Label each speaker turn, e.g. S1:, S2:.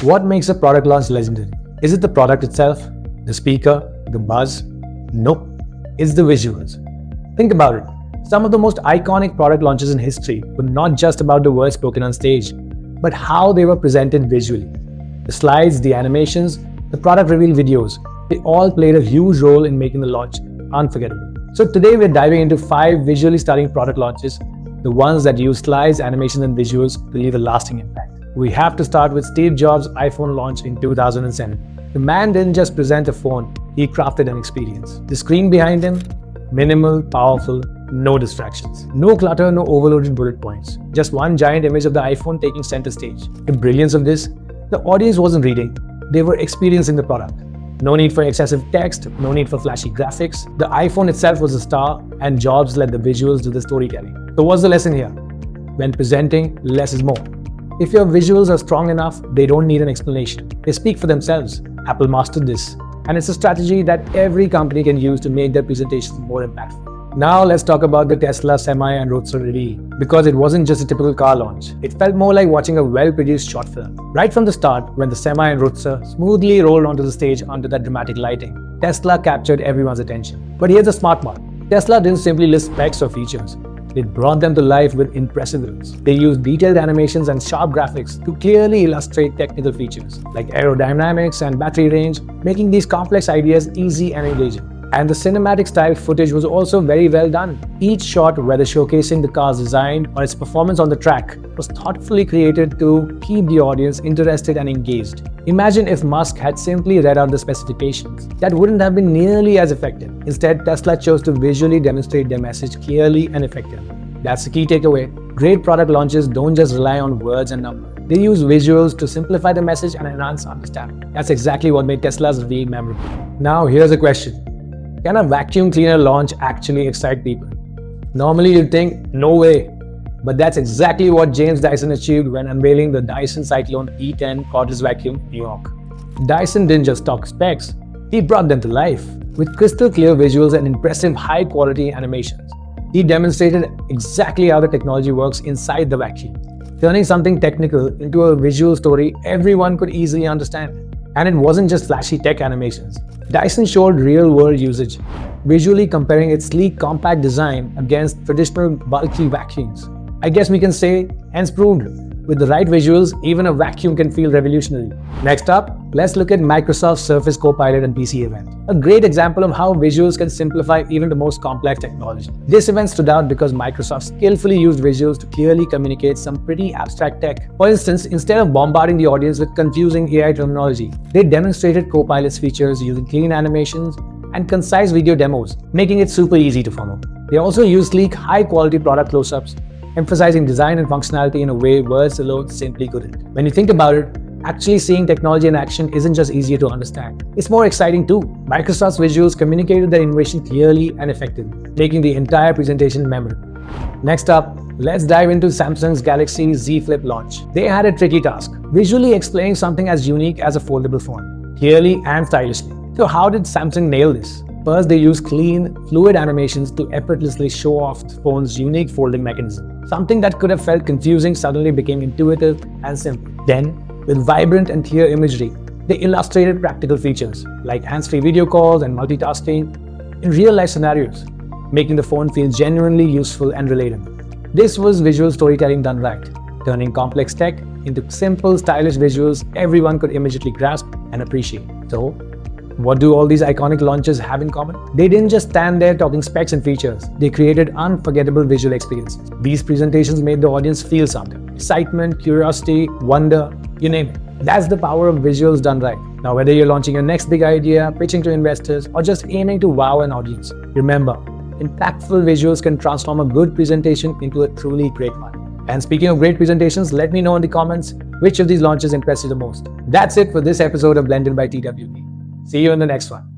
S1: What makes a product launch legendary? Is it the product itself? The speaker? The buzz? Nope. It's the visuals. Think about it. Some of the most iconic product launches in history were not just about the words spoken on stage, but how they were presented visually. The slides, the animations, the product reveal videos, they all played a huge role in making the launch unforgettable. So today we're diving into 5 visually stunning product launches, the ones that use slides, animations, and visuals to leave a lasting impact. We have to start with Steve Jobs' iPhone launch in 2007. The man didn't just present a phone, he crafted an experience. The screen behind him, minimal, powerful, no distractions. No clutter, no overloaded bullet points. Just one giant image of the iPhone taking center stage. The brilliance of this, the audience wasn't reading, they were experiencing the product. No need for excessive text, no need for flashy graphics. The iPhone itself was a star, and Jobs let the visuals do the storytelling. So what's the lesson here? When presenting, less is more. If your visuals are strong enough, they don't need an explanation. They speak for themselves. Apple mastered this. And it's a strategy that every company can use to make their presentations more impactful. Now let's talk about the Tesla Semi and Roadster reveal. Because it wasn't just a typical car launch. It felt more like watching a well-produced short film. Right from the start, when the Semi and Roadster smoothly rolled onto the stage under that dramatic lighting, Tesla captured everyone's attention. But here's the smart part. Tesla didn't simply list specs or features. It brought them to life with impressive looks. They used detailed animations and sharp graphics to clearly illustrate technical features like aerodynamics and battery range, making these complex ideas easy and engaging. And the cinematic style footage was also very well done. Each shot, whether showcasing the car's design or its performance on the track, was thoughtfully created to keep the audience interested and engaged. Imagine if Musk had simply read out the specifications. That wouldn't have been nearly as effective. Instead, Tesla chose to visually demonstrate their message clearly and effectively. That's the key takeaway. Great product launches don't just rely on words and numbers. They use visuals to simplify the message and enhance understanding. That's exactly what made Tesla's reveal memorable. Now here's a question. Can a vacuum cleaner launch actually excite people? Normally you'd think, no way. But that's exactly what James Dyson achieved when unveiling the Dyson Cyclone V10 cordless vacuum in New York. Dyson didn't just talk specs, he brought them to life. With crystal clear visuals and impressive high-quality animations, he demonstrated exactly how the technology works inside the vacuum, turning something technical into a visual story everyone could easily understand. And it wasn't just flashy tech animations. Dyson showed real-world usage, visually comparing its sleek, compact design against traditional bulky vacuums. I guess we can say, hence proved, with the right visuals, even a vacuum can feel revolutionary. Next up, let's look at Microsoft's Surface Copilot and PC event. A great example of how visuals can simplify even the most complex technology. This event stood out because Microsoft skillfully used visuals to clearly communicate some pretty abstract tech. For instance, instead of bombarding the audience with confusing AI terminology, they demonstrated Copilot's features using clean animations and concise video demos, making it super easy to follow. They also used sleek, high-quality product close-ups, emphasizing design and functionality in a way words alone simply couldn't. When you think about it, actually seeing technology in action isn't just easier to understand. It's more exciting too. Microsoft's visuals communicated their innovation clearly and effectively, making the entire presentation memorable. Next up, let's dive into Samsung's Galaxy Z Flip launch. They had a tricky task, visually explaining something as unique as a foldable phone, clearly and stylishly. So how did Samsung nail this? First, they used clean, fluid animations to effortlessly show off the phone's unique folding mechanism. Something that could have felt confusing suddenly became intuitive and simple. Then, with vibrant and clear imagery, they illustrated practical features like hands-free video calls and multitasking in real-life scenarios, making the phone feel genuinely useful and relatable. This was visual storytelling done right, turning complex tech into simple, stylish visuals everyone could immediately grasp and appreciate. So, what do all these iconic launches have in common? They didn't just stand there talking specs and features. They created unforgettable visual experiences. These presentations made the audience feel something. Excitement, curiosity, wonder, you name it. That's the power of visuals done right. Now, whether you're launching your next big idea, pitching to investors, or just aiming to wow an audience, remember, impactful visuals can transform a good presentation into a truly great one. And speaking of great presentations, let me know in the comments which of these launches impressed you the most. That's it for this episode of Blended by TWB. See you in the next one.